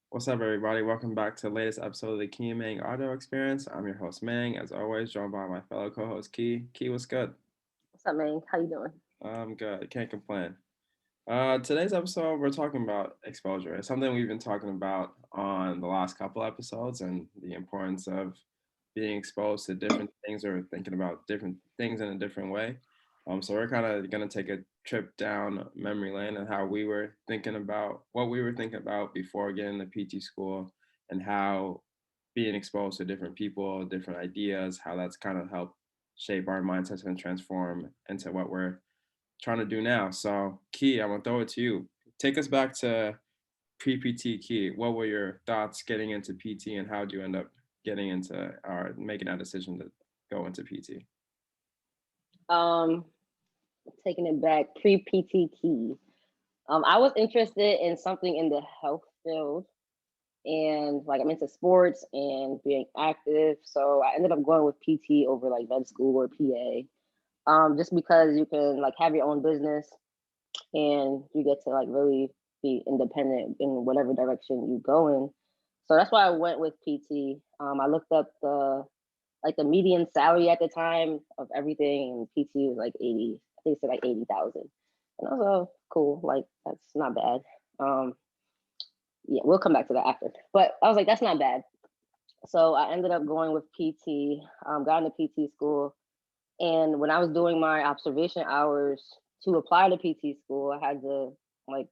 What's up, everybody? Welcome back to the latest episode of the Key and Mang audio experience. I'm your host, Mang, as always, joined by my fellow co-host, Key. Key, what's good? What's up, man? How you doing? I'm good. Can't complain. Today's episode, we're talking about exposure. It's something we've been talking about on the last couple episodes and the importance of being exposed to different things or thinking about different things in a different way. So we're kind of going to take a trip down memory lane and how we were thinking about what we were thinking about before getting to PT school and how being exposed to different people, different ideas, how that's kind of helped shape our mindsets and transform into what we're trying to do now. So, Key, I'm gonna throw it to you. Take us back to pre-PT. Key. What were your thoughts getting into PT, and how did you end up getting into or making that decision to go into PT? Um, Taking it back, pre-PT key. I was interested in something in the health field, and like I'm into sports and being active. So I ended up going with PT over like med school or PA. Just because you can like have your own business and you get to like really be independent in whatever direction you go in. So that's why I went with PT. I looked up the median salary at the time of everything, and PT was like 80. I think it's like 80,000, and I was like, oh, cool, like that's not bad. Um, yeah, we'll come back to that after. But I was like, that's not bad. So I ended up going with PT. Got into PT school, and when I was doing my observation hours to apply to PT school, I had to like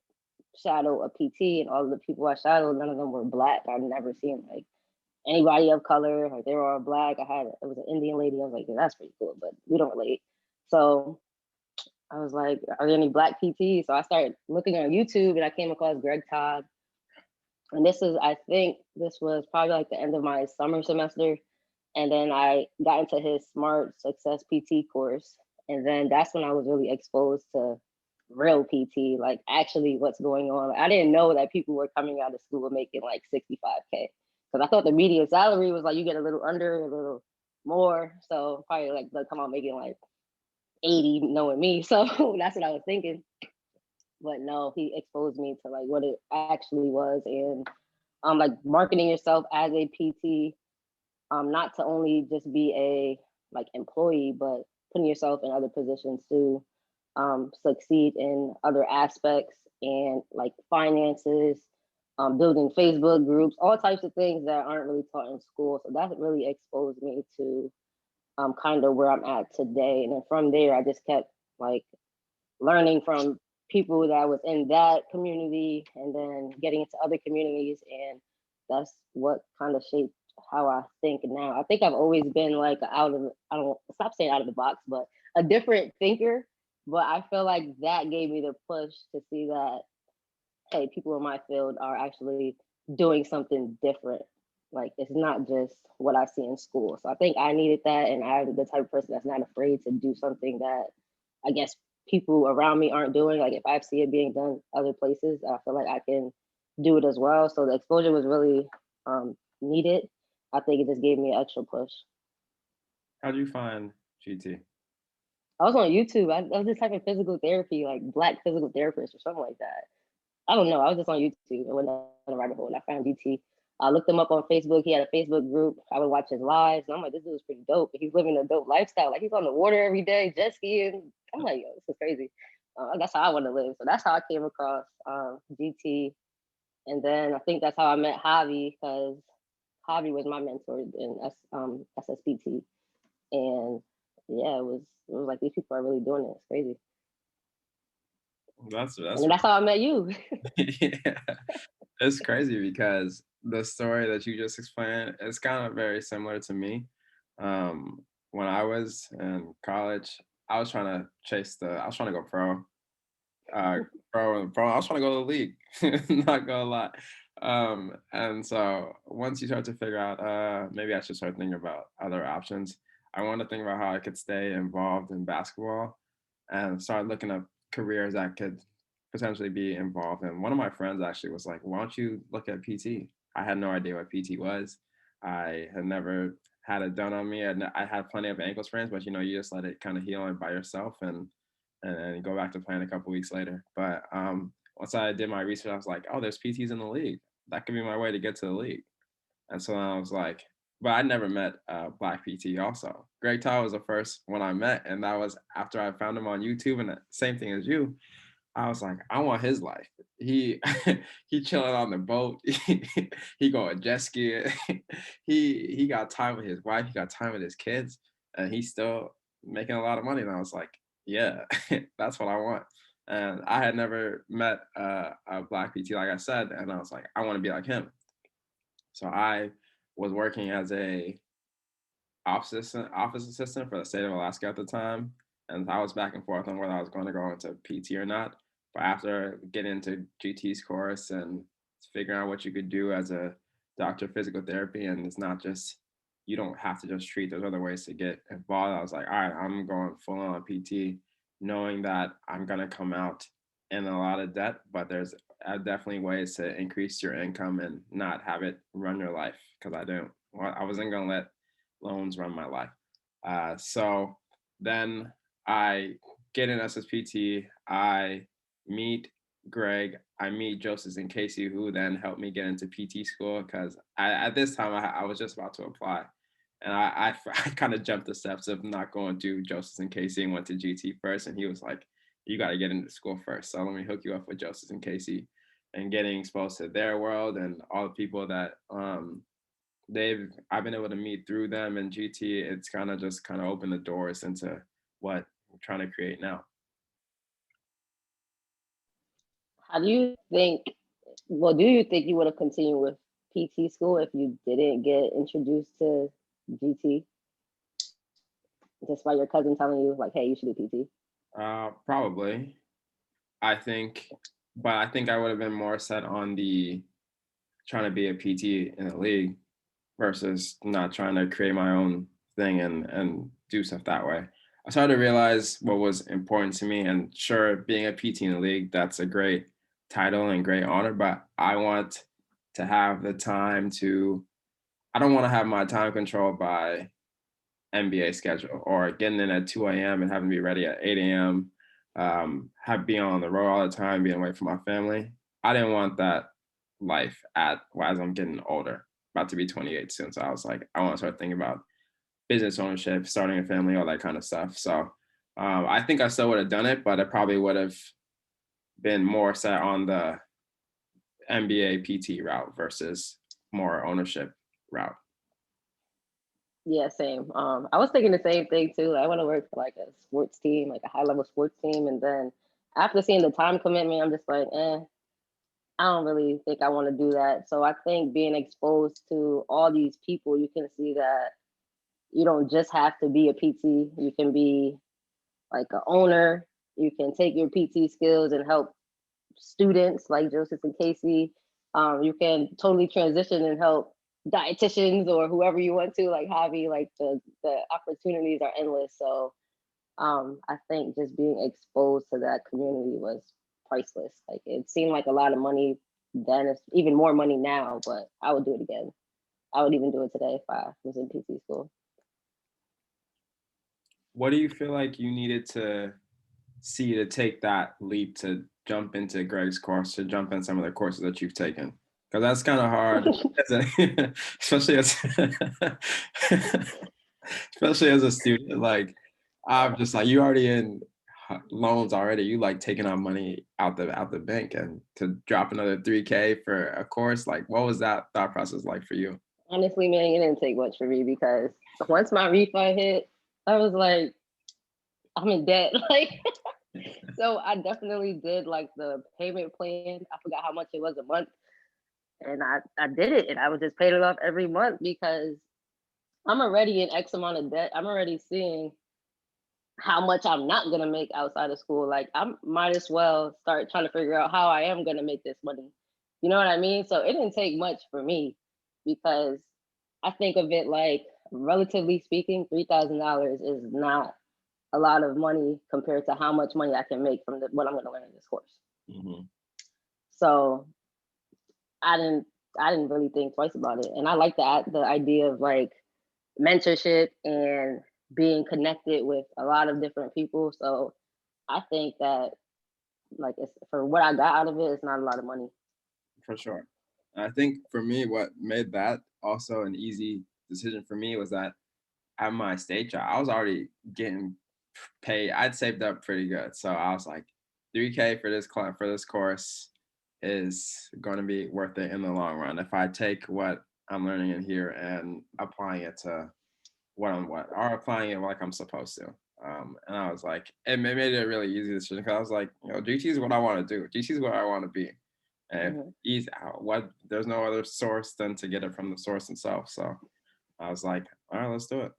shadow a PT, and all of the people I shadowed, none of them were black. I'd never seen like anybody of color. Like they were all black. It was an Indian lady. I was like, yeah, that's pretty cool, but we don't relate. So I was like, are there any black PTs? So I started looking on YouTube, and I came across Greg Todd. And I think this was probably like the end of my summer semester. And then I got into his Smart Success PT course. And then that's when I was really exposed to real PT, like actually what's going on. I didn't know that people were coming out of school making like 65K. Because I thought the median salary was like you get a little under, a little more. So probably like they'll come out making like 80 knowing me. So that's what I was thinking. But no, he exposed me to like what it actually was, and like marketing yourself as a PT, not to only just be a like employee, but putting yourself in other positions to succeed in other aspects and like finances, building Facebook groups, all types of things that aren't really taught in school. So that really exposed me to kind of where I'm at today. And then from there, I just kept like learning from people that was in that community and then getting into other communities. And that's what kind of shaped how I think now. I think I've always been like I don't stop saying out of the box, but a different thinker. But I feel like that gave me the push to see that, hey, people in my field are actually doing something different. Like it's not just what I see in school. So I think I needed that, and I'm the type of person that's not afraid to do something that I guess people around me aren't doing. Like if I see it being done other places, I feel like I can do it as well. So the exposure was really needed. I think it just gave me an extra push. How do you find GT? I was on YouTube. I was just typing physical therapy, like black physical therapist or something like that. I don't know. I was just on YouTube and went down a rabbit hole and I found GT. I looked him up on Facebook. He had a Facebook group. I would watch his lives. And I'm like, this dude's pretty dope. He's living a dope lifestyle. Like he's on the water every day, jet skiing. I'm like, yo, this is crazy. That's how I want to live. So that's how I came across GT. And then I think that's how I met Javi, because Javi was my mentor in SSPT. And yeah, it was like these people are really doing it. It's crazy. And That's then that's how I met you. yeah, it's crazy because the story that you just explained is kind of very similar to me. When I was in college, I was trying to go pro. I was trying to go to the league, not gonna lie. And so once you start to figure out, maybe I should start thinking about other options. I want to think about how I could stay involved in basketball and start looking up careers that could potentially be involved. And one of my friends actually was like, "Why don't you look at PT?" I had no idea what PT was. I had never had it done on me. I had plenty of ankle sprains, but you know, you just let it kind of heal by yourself. And and then go back to playing a couple weeks later. But once I did my research, I was like, oh, there's PTs in the league. That could be my way to get to the league. And so I was like, but I never met Black PT also. Greg Todd was the first one I met. And that was after I found him on YouTube. And the same thing as you, I was like, I want his life. He he chilling on the boat. He going jet skiing. He got time with his wife. He got time with his kids, and he's still making a lot of money. And I was like, yeah, that's what I want. And I had never met a Black PT, like I said, and I was like, I want to be like him. So I was working as a office assistant for the state of Alaska at the time, and I was back and forth on whether I was going to go into PT or not. But after getting into GT's course and figuring out what you could do as a doctor of physical therapy, and it's not just you don't have to just treat. There's other ways to get involved. I was like, all right, I'm going full on PT, knowing that I'm gonna come out in a lot of debt, but there's definitely ways to increase your income and not have it run your life. Because I wasn't gonna let loans run my life. So then I get in SSPT. I meet Greg. I meet Joseph and Casey, who then helped me get into PT school because at this time I was just about to apply. And I kind of jumped the steps of not going to Joseph and Casey and went to GT first. And he was like, you got to get into school first. So let me hook you up with Joseph and Casey and getting exposed to their world and all the people that I've been able to meet through them and GT. It's kind of opened the doors into what I'm trying to create now. How do you think, well, do you think you would have continued with PT school if you didn't get introduced to GT? Just by your cousin telling you, like, hey, you should do PT? Probably. I think, but I think I would have been more set on the trying to be a PT in the league versus not trying to create my own thing and do stuff that way. I started to realize what was important to me. And sure, being a PT in the league, that's a great title and great honor, but I want to have the time to, I don't want to have my time controlled by NBA schedule or getting in at 2 a.m. and having to be ready at 8 a.m. Have being on the road all the time, being away from my family. I didn't want that life as I'm getting older, about to be 28 soon. So I was like, I want to start thinking about business ownership, starting a family, all that kind of stuff. So I think I still would have done it, but I probably would have been more set on the NBA PT route versus more ownership route. Yeah, same. I was thinking the same thing too. I want to work for like a sports team, like a high level sports team. And then after seeing the time commitment, I'm just like, I don't really think I want to do that. So I think being exposed to all these people, you can see that you don't just have to be a PT. You can be like an owner. You can take your PT skills and help students like Joseph and Casey. You can totally transition and help dietitians or whoever you want to, like hobby. Like the opportunities are endless. So I think just being exposed to that community was priceless. Like it seemed like a lot of money then. It's even more money now, but I would do it again. I would even do it today if I was in PT school. What do you feel like you needed to see to take that leap to jump into Greg's course, to jump in some of the courses that you've taken? Because that's kind of hard, especially as especially as a student. Like I'm just like, you already in loans already. You like taking out money out the bank, and to drop another 3K for a course. Like, what was that thought process like for you? Honestly, man, it didn't take much for me because once my refund hit, I was like, I'm in debt. Like, so I definitely did like the payment plan. I forgot how much it was a month. And I did it and I was just paid it off every month because I'm already in X amount of debt. I'm already seeing how much I'm not gonna make outside of school. Like I might as well start trying to figure out how I am gonna make this money. You know what I mean? So it didn't take much for me because I think of it like relatively speaking, $3,000 is not a lot of money compared to how much money I can make from what I'm gonna learn in this course. Mm-hmm. So I didn't really think twice about it. And I like the idea of like mentorship and being connected with a lot of different people. So I think that like it's for what I got out of it, it's not a lot of money. For sure. And I think for me, what made that also an easy decision for me was that at my state job, I was already getting paid. I'd saved up pretty good, so I was like, 3K for this for this course is going to be worth it in the long run if I take what I'm learning in here and applying it to or applying it like I'm supposed to. And I was like, it made it a really easy decision because I was like, GT is what I want to do. GT is what I want to be. And Hmm. easy, there's no other source than to get it from the source itself. So I was like, all right, let's do it.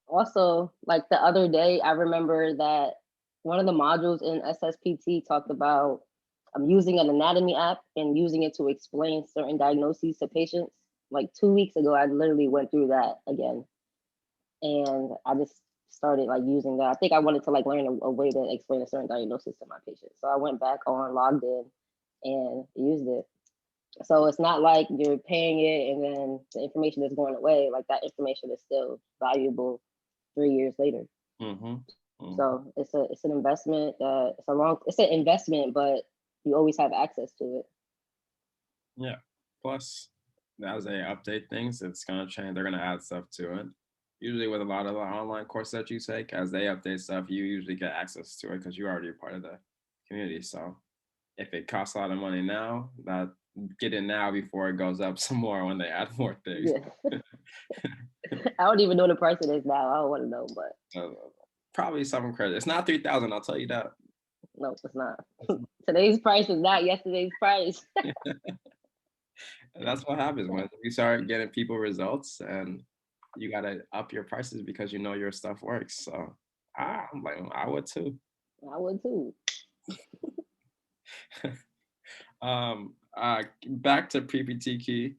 Also, like the other day, I remember that one of the modules in SSPT talked about using an anatomy app and using it to explain certain diagnoses to patients. Like 2 weeks ago, I literally went through that again, and I just started like using that. I think I wanted to like learn a way to explain a certain diagnosis to my patients. So I went back on, logged in, and used it. So it's not like you're paying it and then the information is going away. Like that information is still valuable 3 years later. Mm-hmm. Mm-hmm. So it's an investment. It's an investment, but you always have access to it. Yeah. Plus, as they update things, it's gonna change. They're gonna add stuff to it. Usually, with a lot of the online courses that you take, as they update stuff, you usually get access to it because you're already a part of the community. So, if it costs a lot of money now, that get it now before it goes up some more when they add more things. Yeah, I don't even know the price of this now. I don't want to know, but Uh, Probably some credit. It's not 3,000. I'll tell you that. no, it's not. Today's price is not yesterday's price. And that's what happens when you start getting people results, and you gotta up your prices because you know your stuff works. So I'm like, I would too. I would too. Back to PPT Key.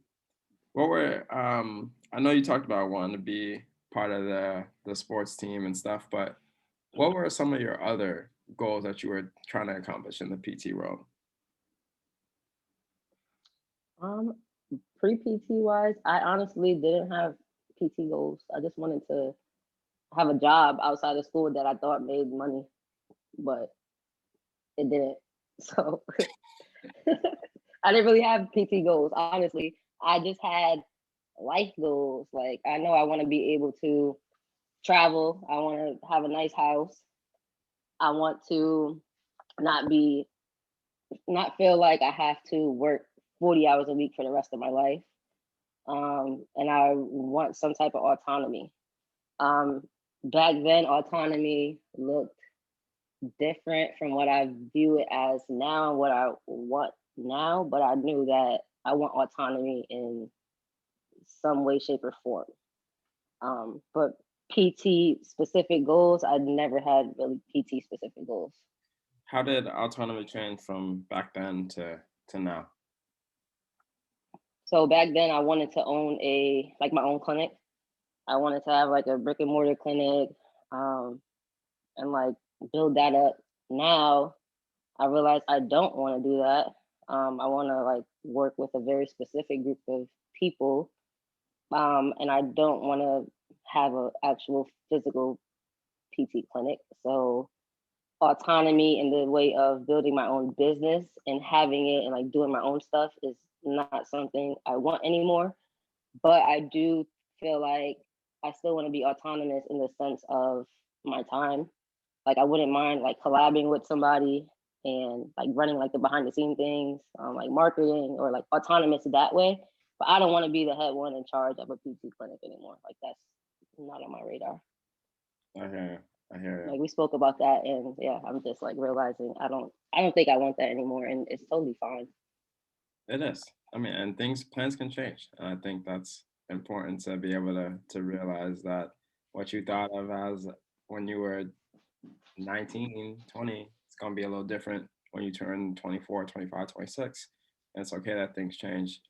What were I know you talked about wanting to be part of the sports team and stuff, but what were some of your other goals that you were trying to accomplish in the PT world? Um, Pre PT wise, I honestly didn't have PT goals. I just wanted to have a job outside of school that I thought made money, but it didn't. So I didn't really have PT goals, honestly. I just had life goals. Like I know I want to be able to travel. I want to have a nice house. I want to not be not feel like I have to work 40 hours a week for the rest of my life. And I want some type of autonomy. Um, Back then, autonomy looked different from what I view it as now, what I want now, but I knew that I want autonomy in some way, shape, or form. But PT specific goals, I never had really PT specific goals. How did autonomy change from back then to now? So back then, I wanted to own my own clinic. I wanted to have like a brick and mortar clinic, um, and like build that up. Now I realize I don't want to do that. I want to like work with a very specific group of people, and I don't want to have an actual physical PT clinic. So autonomy in the way of building my own business and having it and like doing my own stuff is not something I want anymore. But I do feel like I still want to be autonomous in the sense of my time. Like I wouldn't mind like collabing with somebody and like running like the behind the scene things, like marketing or like autonomous that way. But I don't want to be the head one in charge of a PT clinic anymore. Like that's not on my radar. I hear you. I hear Like we spoke about that, and yeah, I'm just like realizing I don't think I want that anymore, and it's totally fine. you. It is. I mean, and plans can change. And I think that's important to be able to realize that what you thought of as when you were 19, 20, it's going to be a little different when you turn 24, 25, 26. And it's okay that things change.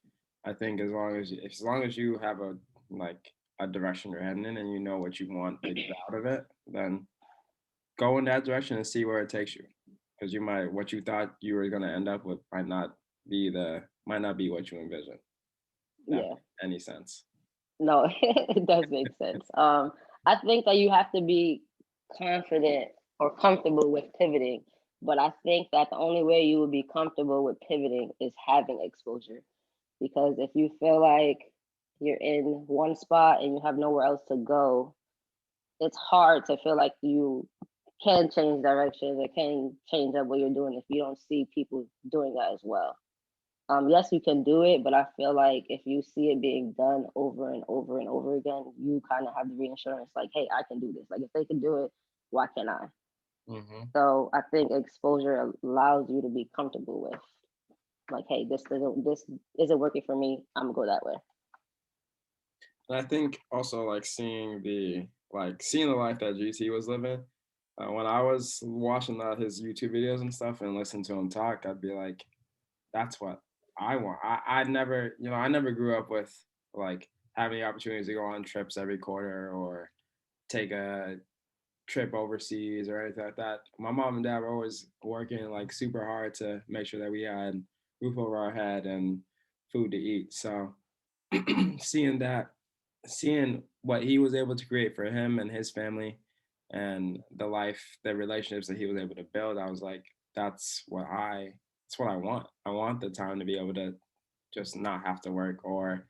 I think as long as you have a direction you're heading in and you know what you want to get out of it, then go in that direction and see where it takes you. Because what you thought you were going to end up with might not be what you envisioned. That Yeah, makes any sense. no, it does make sense. I think that you have to be confident or comfortable with pivoting. But I think that the only way you would be comfortable with pivoting is having exposure. Because if you feel like you're in one spot and you have nowhere else to go, it's hard to feel like you can change directions or can change up what you're doing if you don't see people doing that as well. Yes, you can do it, but I feel like if you see it being done over and over and over again, you kind of have the reassurance like, hey, I can do this. Like, if they can do it, why can't I? Hmm. So I think exposure allows you to be comfortable with, like, hey, this isn't working for me. I'm gonna go that way. And I think also like seeing the life that GT was living. When I was watching his YouTube videos and stuff and listening to him talk, I'd be like, that's what I want. I never, I never grew up with like having the opportunities to go on trips every quarter or take a trip overseas or anything like that. My mom and dad were always working like super hard to make sure that we had roof over our head and food to eat. So seeing that, seeing what he was able to create for him and his family and the relationships that he was able to build, I was like, that's what I want. I want the time to be able to just not have to work or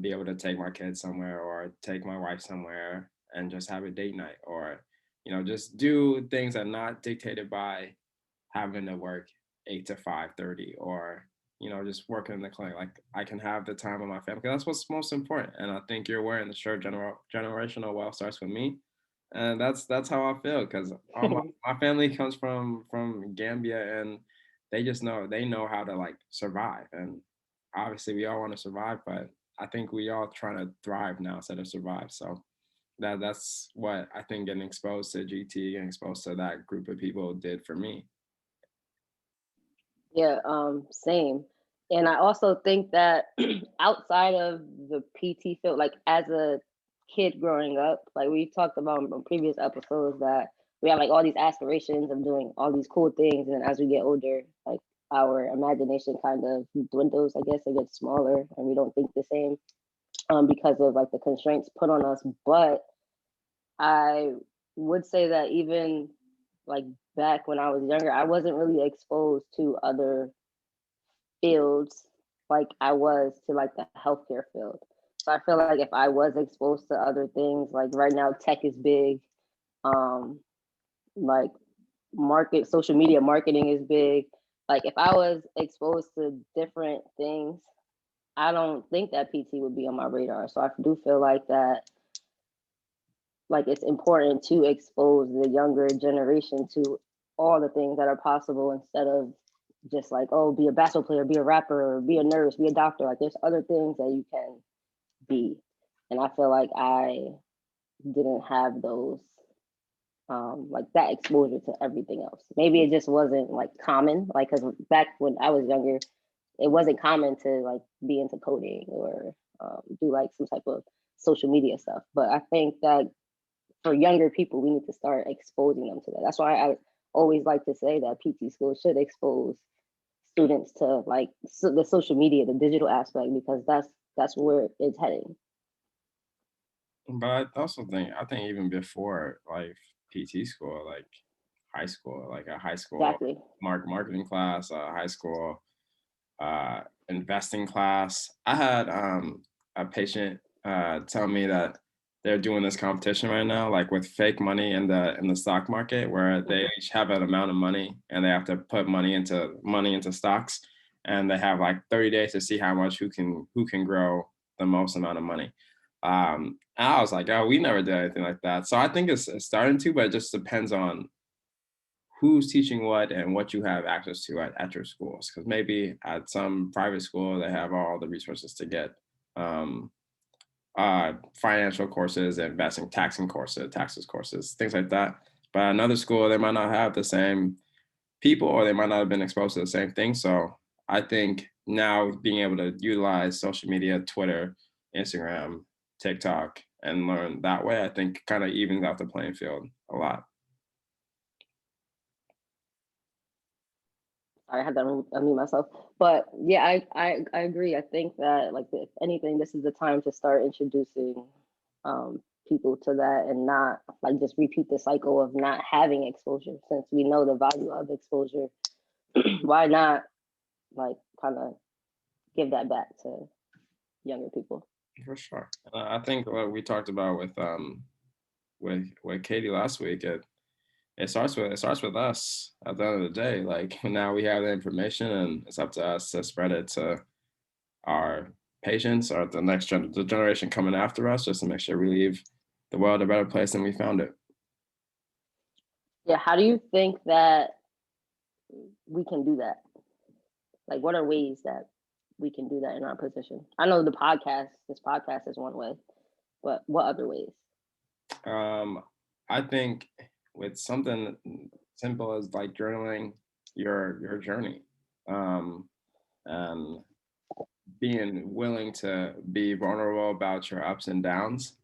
be able to take my kids somewhere or take my wife somewhere and just have a date night or, just do things that are not dictated by having to work 8 to 5:30 or just working in the clinic. Like I can have the time with my family. 'Cause that's what's most important. And I think you're wearing the shirt. Generational wealth starts with me, and that's how I feel because all my family comes from Gambia, and they know how to like survive. And obviously, we all want to survive, but I think we all trying to thrive now instead of survive. So that's what I think getting exposed to GT and exposed to that group of people did for me. Yeah, same. And I also think that outside of the PT field, like as a kid growing up, like we talked about in previous episodes, that we have like all these aspirations of doing all these cool things, and as we get older, like our imagination kind of dwindles. I guess it gets smaller, and we don't think the same, because of like the constraints put on us. But I would say that even like back when I was younger, I wasn't really exposed to other fields like I was to like the healthcare field. So I feel like if I was exposed to other things, like right now tech is big, um, like social media marketing is big. Like if I was exposed to different things, I don't think that PT would be on my radar. So I do feel like that, like it's important to expose the younger generation to all the things that are possible instead of just like, oh, be a basketball player, be a rapper, or be a nurse, be a doctor. Like there's other things that you can be. And I feel like I didn't have those, like that exposure to everything else. Maybe it just wasn't like common, like because back when I was younger, it wasn't common to like be into coding or do like some type of social media stuff. But I think that for younger people, we need to start exposing them to that. That's why I always like to say that PT schools should expose students to like the social media, the digital aspect, because that's where it's heading. But I think even before like PT school, like high school, like a high school Exactly. marketing class, a high school uh, investing class. I had a patient tell me that they're doing this competition right now, like with fake money in the stock market, where they Mhm. each have an amount of money and they have to put money into stocks, and they have like 30 days to see how much who can grow the most amount of money. And I was like, oh, we never did anything like that. So I think it's starting to, but it just depends on who's teaching what and what you have access to at your schools. Because maybe at some private school, they have all the resources to get um, financial courses, investing, taxes courses, things like that. But at another school, they might not have the same people or they might not have been exposed to the same thing. So I think now being able to utilize social media, Twitter, Instagram, TikTok, and learn that way, I think kind of evens out the playing field a lot. I had to unmute myself, but yeah, I agree. I think that like if anything, this is the time to start introducing people to that and not like just repeat the cycle of not having exposure. Since we know the value of exposure, why not like kind of give that back to younger people? For sure. I think what we talked about with Katie last week, it starts with us at the end of the day. Like now we have the information, and it's up to us to spread it to our patients or the generation coming after us, just to make sure we leave the world a better place than we found it. Yeah, how do you think that we can do that? Like, what are ways that we can do that in our position? I know this podcast is one way, but what other ways? I think with something simple as like journaling your journey, and being willing to be vulnerable about your ups and downs,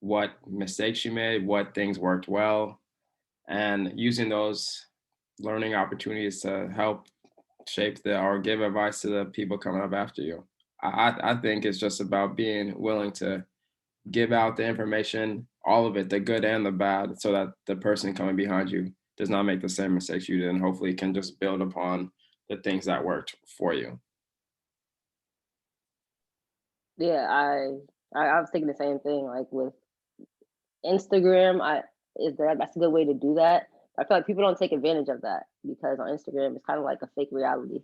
what mistakes you made, what things worked well, and using those learning opportunities to help shape or give advice to the people coming up after you. I think it's just about being willing to give out the information, all of it, the good and the bad, so that the person coming behind you does not make the same mistakes you did, and hopefully can just build upon the things that worked for you. Yeah, I was thinking the same thing. Like with Instagram, that's a good way to do that. I feel like people don't take advantage of that because on Instagram it's kind of like a fake reality.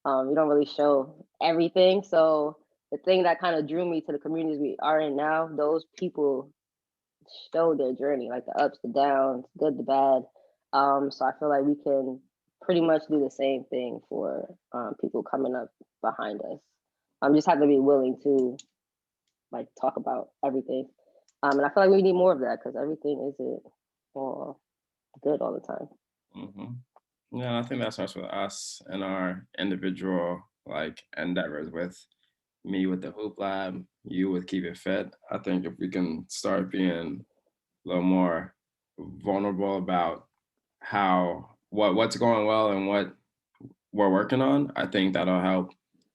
You don't really show everything. So the thing that kind of drew me to the communities we are in now, those people show their journey, like the ups, the downs, good, the bad. So I feel like we can pretty much do the same thing for people coming up behind us. Just have to be willing to like talk about everything. And I feel like we need more of that because everything isn't all good all the time. Hmm. Yeah, I think that starts with us and our individual like endeavors. With me with the Hoop Lab, you with Keep It Fit. I think if we can start being a little more vulnerable about what's going well and what we're working on, I think that'll help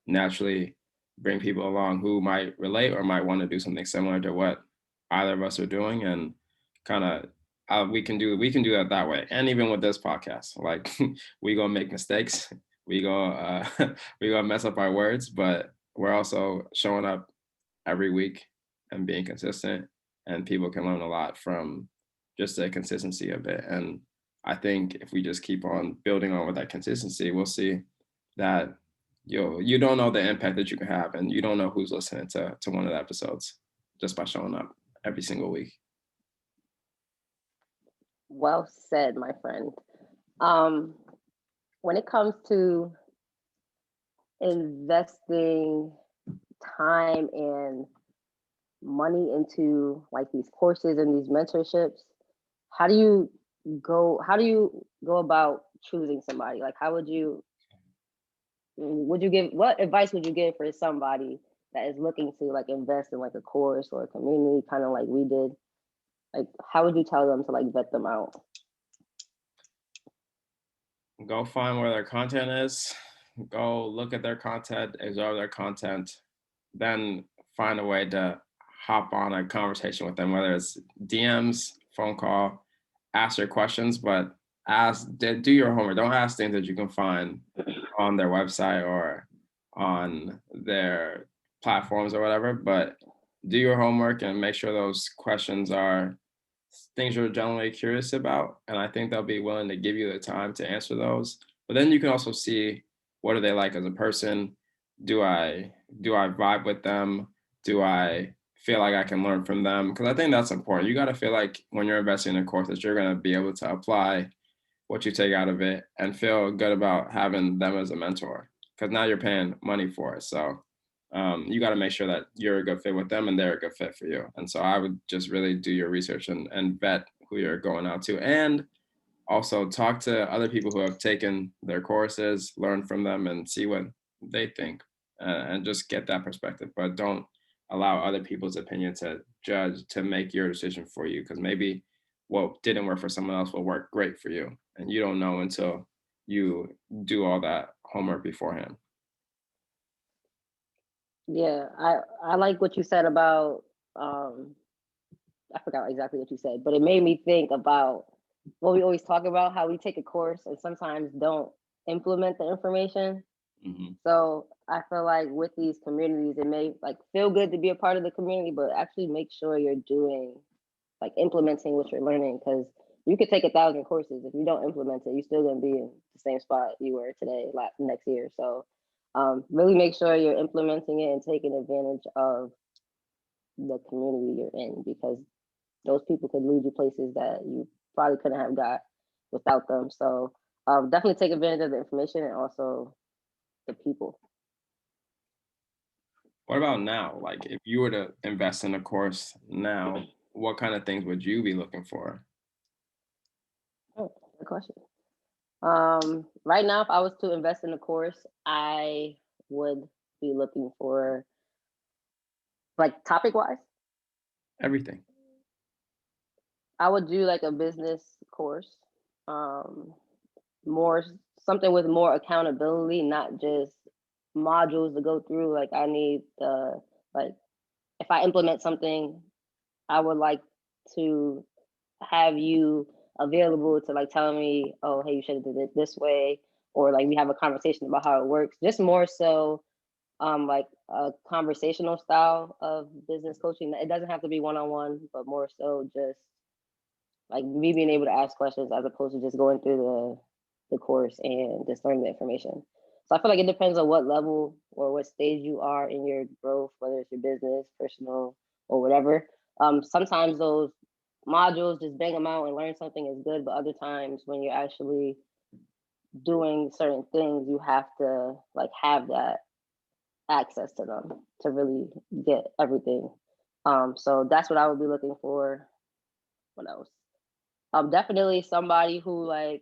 naturally bring people along who might relate or might want to do something similar to what either of us are doing, and kind of we can do that way. And even with this podcast, like we gonna make mistakes, we gonna we gonna mess up our words, but we're also showing up every week and being consistent, and people can learn a lot from just the consistency of it. And I think if we just keep on building on with that consistency, we'll see that you don't know the impact that you can have, and you don't know who's listening to one of the episodes just by showing up every single week. Well said, my friend. Um, when it comes to investing time and money into like these courses and these mentorships, how do you how do you go about choosing somebody? Like how would you give what advice would you give for somebody that is looking to like invest in like a course or a community kind of like we did? Like how would you tell them to like vet them out? Go find where their content is, go look at their content, absorb their content, then find a way to hop on a conversation with them, whether it's DMs, phone call, ask your questions, but do your homework. Don't ask things that you can find on their website or on their platforms or whatever, but do your homework and make sure those questions are things you're generally curious about. And I think they'll be willing to give you the time to answer those. But then you can also see, what are they like as a person? Do I vibe with them? Do I feel like I can learn from them? Because I think that's important. You got to feel like when you're investing in a course that you're going to be able to apply what you take out of it and feel good about having them as a mentor. Because now you're paying money for it. So you got to make sure that you're a good fit with them and they're a good fit for you. And so I would just really do your research and vet who you're going out to, and also talk to other people who have taken their courses, learn from them, and see what they think, and just get that perspective. But don't allow other people's opinion to judge, to make your decision for you, because maybe what didn't work for someone else will work great for you, and you don't know until you do all that homework beforehand. Yeah, I like what you said about um I forgot exactly what you said, but it made me think about what we always talk about, how we take a course and sometimes don't implement the information. Hmm. So I feel like with these communities, it may like feel good to be a part of the community, but actually make sure you're doing like implementing what you're learning, because you could take 1,000 courses. If you don't implement it, you're still gonna be in the same spot you were today, like next year. So really make sure you're implementing it and taking advantage of the community you're in, because those people could lead you places that you probably couldn't have got without them. So definitely take advantage of the information and also the people. What about now? Like, if you were to invest in a course now, what kind of things would you be looking for? Oh, good question. Right now, if I was to invest in a course, I would be looking for like topic wise. Everything. I would do like a business course, um, more something with more accountability, not just modules to go through. Like I need like if I implement something, I would like to have you available to like tell me, oh, hey, you should have did it this way, or like we have a conversation about how it works. Just more so, like a conversational style of business coaching. It doesn't have to be one on one, but more so just like me being able to ask questions as opposed to just going through the course and just learning the information. So I feel like it depends on what level or what stage you are in your growth, whether it's your business, personal, or whatever. Sometimes those modules, just bang them out and learn something is good, but other times when you're actually doing certain things, you have to like have that access to them to really get everything. So that's what I would be looking for. What else? Definitely somebody who like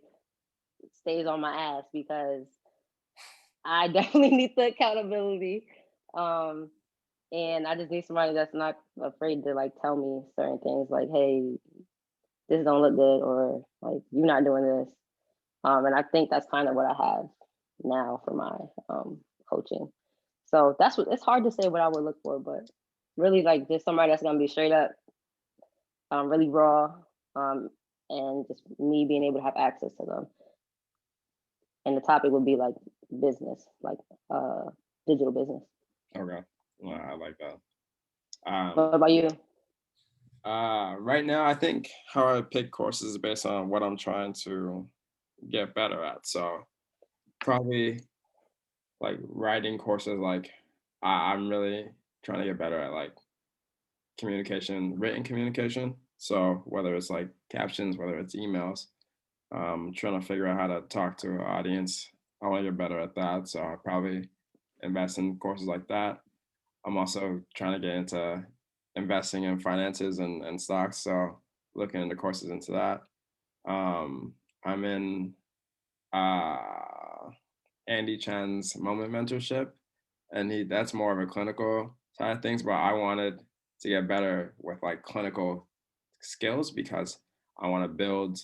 stays on my ass, because I definitely need the accountability. Um, and I just need somebody that's not afraid to like tell me certain things like, hey, this don't look good, or like you're not doing this. And I think that's kind of what I have now for my coaching. So that's what it's hard to say what I would look for, but really like just somebody that's gonna be straight up, really raw, um, and just me being able to have access to them. And the topic would be like business, like uh digital business. Okay. Well, I like that. Um, What about you? right now, I think how I pick courses is based on what I'm trying to get better at. So probably like writing courses, like I'm really trying to get better at like communication, written communication. So whether it's like captions, whether it's emails, trying to figure out how to talk to an audience. I want to get better at that. So I'll probably invest in courses like that. I'm also trying to get into investing in finances and stocks. So looking into courses into that. I'm in uh, Andy Chan's moment mentorship, and he that's more of a clinical side of things. But I wanted to get better with like clinical skills because I want to build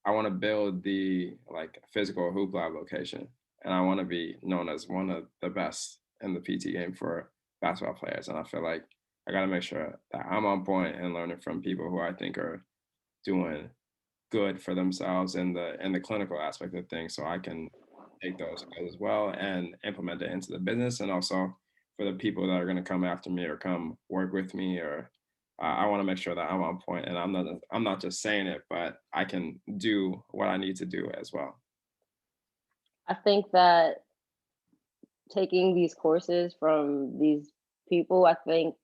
I want to build the like physical hoop lab location, and I want to be known as one of the best in the PT game for basketball players. And I feel like I got to make sure that I'm on point and learning from people who I think are doing good for themselves in the clinical aspect of things, so I can take those skills as well and implement it into the business, and also for the people that are going to come after me or come work with me or I want to make sure that I'm on point and I'm not just saying it, but I can do what I need to do as well. I think that taking these courses from these people, I think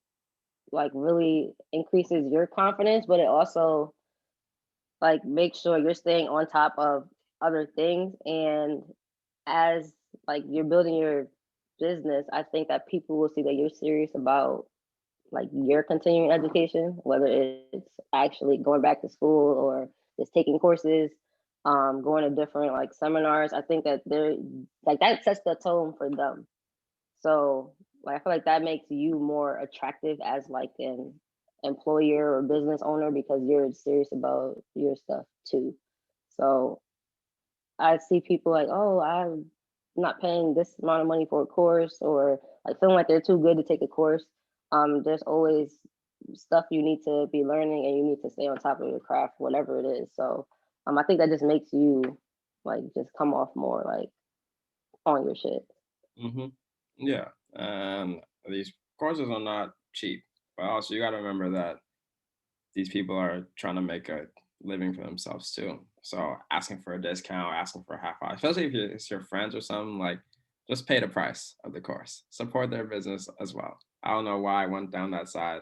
like really increases your confidence, but it also like makes sure you're staying on top of other things. And as like you're building your business, I think that people will see that you're serious about like your continuing education, whether it's actually going back to school or just taking courses, going to different like seminars. I think that they're like that sets the tone for them. So like I feel like that makes you more attractive as like an employer or business owner, because you're serious about your stuff too. So I see people like, oh, I'm not paying this amount of money for a course, or like feeling like they're too good to take a course. There's always stuff you need to be learning, and you need to stay on top of your craft, whatever it is. So I think that just makes you like just come off more like on your shit. Hmm. Yeah, and these courses are not cheap, but also you got to remember that these people are trying to make a living for themselves too. So asking for a discount, asking for a half off, especially if it's your friends or something, like just pay the price of the course. Support their business as well. I don't know why I went down that side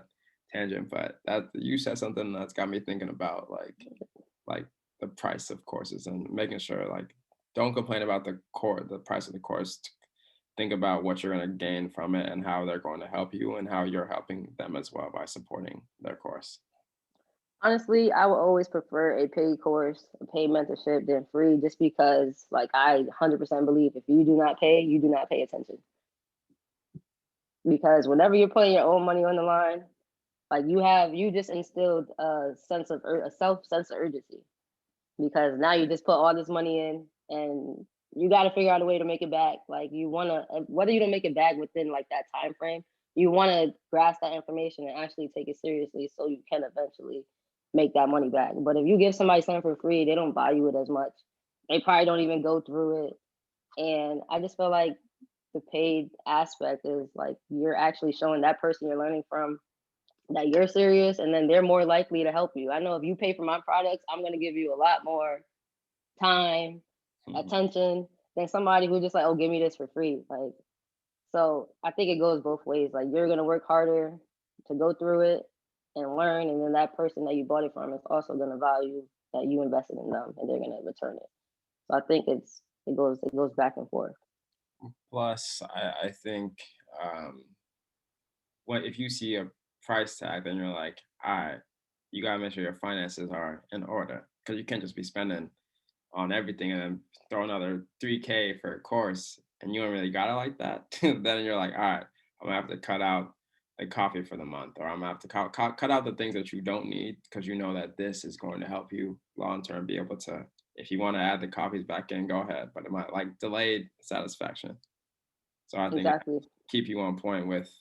tangent, but that you said something that's got me thinking about like the price of courses and making sure like don't complain about the price of the course. Think about what you're going to gain from it and how they're going to help you and how you're helping them as well by supporting their course. Honestly, I would always prefer a paid course, a paid mentorship than free, just because like I 100% believe if you do not pay, you do not pay attention. Because whenever you're putting your own money on the line, like you just instilled a sense of urgency, because now you just put all this money in, and you got to figure out a way to make it back. Like you want to, whether you don't make it back within like that time frame, you want to grasp that information and actually take it seriously so you can eventually make that money back. But if you give somebody something for free, they don't value it as much. They probably don't even go through it. And I just feel like the paid aspect is like you're actually showing that person you're learning from that you're serious, and then they're more likely to help you. I know if you pay for my products, I'm going to give you a lot more time, Mhm. attention than somebody who just like, oh, give me this for free. Like, so I think it goes both ways. Like, you're gonna work harder to go through it and learn, and then that person that you bought it from is also gonna value that you invested in them, and they're gonna return it. So I think it goes back and forth. Plus, I think what if you see a price tag, then you're like, all right, you gotta make sure your finances are in order because you can't just be spending on everything and then throw another 3K for a course and you don't really got it like that. Then you're like, all right, I'm gonna have to cut out a coffee for the month, or I'm gonna have to cut out the things that you don't need because you know that this is going to help you long term be able to. If you want to add the coffees back in, go ahead, but it might like delayed satisfaction. So I think Exactly. keep you on point with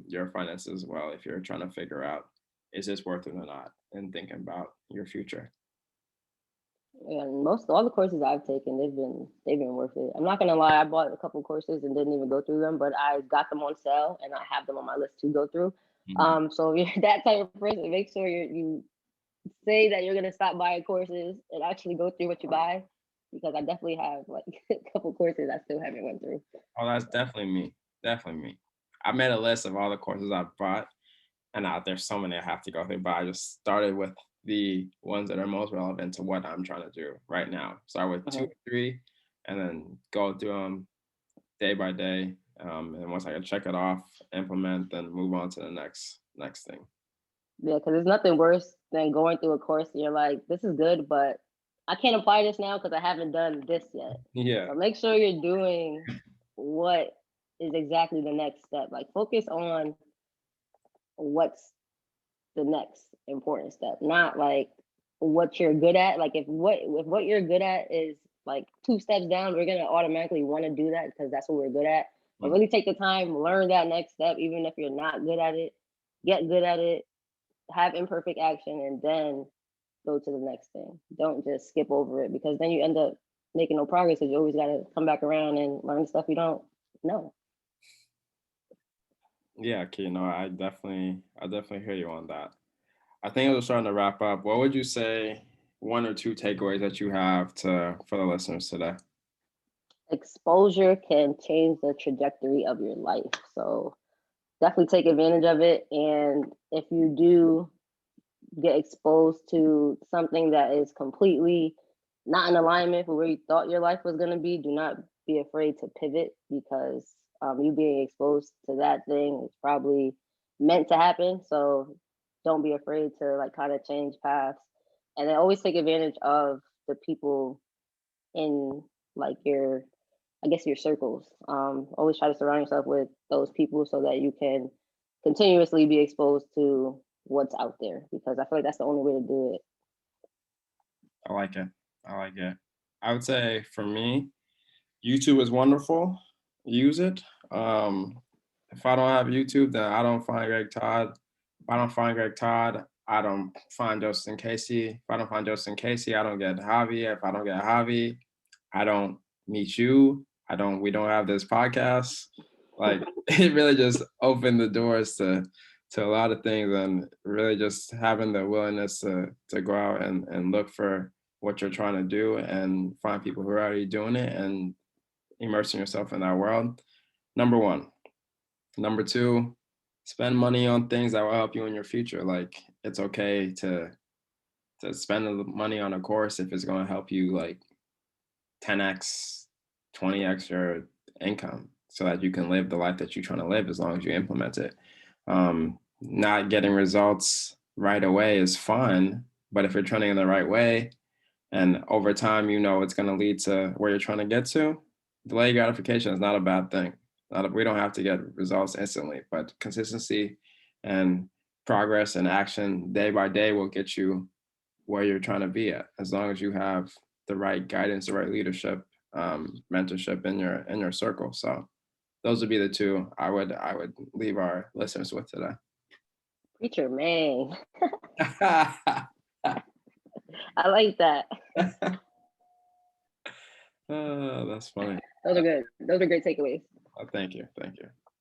your finances as well if you're trying to figure out is this worth it or not and thinking about your future. And most all the courses I've taken, they've been worth it. I'm not gonna lie, I bought a couple courses and didn't even go through them, but I got them on sale and I have them on my list to go through. Mhm. So if you're that type of person, make sure you say that you're gonna stop buying courses and actually go through what you buy, because I definitely have like a couple courses I still haven't went through. Oh, that's definitely me. Definitely me. I made a list of all the courses I've bought, and there's so many I have to go through, but I just started with the ones that are most relevant to what I'm trying to do right now. Start with two Uh-huh. or three, and then go through them day by day. And once I can check it off, implement, then move on to the next thing. Yeah, because there's nothing worse than going through a course and you're like, this is good, but I can't apply this now because I haven't done this yet. Yeah. So make sure you're doing what is exactly the next step. Like focus on what's the next important step, not like what you're good at. Like if what you're good at is like two steps down, we're gonna automatically want to do that because that's what we're good at. But Mhm. really take the time, learn that next step, even if you're not good at it, get good at it, have imperfect action, and then go to the next thing. Don't just skip over it, because then you end up making no progress because you always got to come back around and learn stuff you don't know. Yeah, okay, no, I definitely hear you on that. I think we're starting to wrap up. What would you say one or two takeaways that you have to for the listeners today? Exposure can change the trajectory of your life. So definitely take advantage of it. And if you do get exposed to something that is completely not in alignment with where you thought your life was going to be, do not be afraid to pivot, because you being exposed to that thing is probably meant to happen. So don't be afraid to like kind of change paths, and then always take advantage of the people in like your, I guess, your circles. Always try to surround yourself with those people so that you can continuously be exposed to what's out there, because I feel like that's the only way to do it. I like it. I like it. I would say for me, YouTube is wonderful. Use it. If I don't have YouTube, then I don't find Greg Todd. I don't find Greg Todd, I don't find Justin Casey. If I don't find Justin Casey, I don't get Javi. If I don't get Javi, I don't meet you. We don't have this podcast. Like it really just opened the doors to a lot of things, and really just having the willingness to go out and look for what you're trying to do and find people who are already doing it and immersing yourself in that world. Number one. Number two, spend money on things that will help you in your future. Like it's okay to spend the money on a course if it's going to help you like 10x, 20x your income so that you can live the life that you're trying to live as long as you implement it. Not getting results right away is fun, but if you're trending in the right way and over time, it's going to lead to where you're trying to get to, delayed gratification is not a bad thing. We don't have to get results instantly, but consistency and progress and action day by day will get you where you're trying to be at, as long as you have the right guidance, the right leadership, mentorship in your circle. So those would be the two I would leave our listeners with today. Preacher man. I like that. Oh, that's funny. Those are good. Those are great takeaways. Oh, thank you.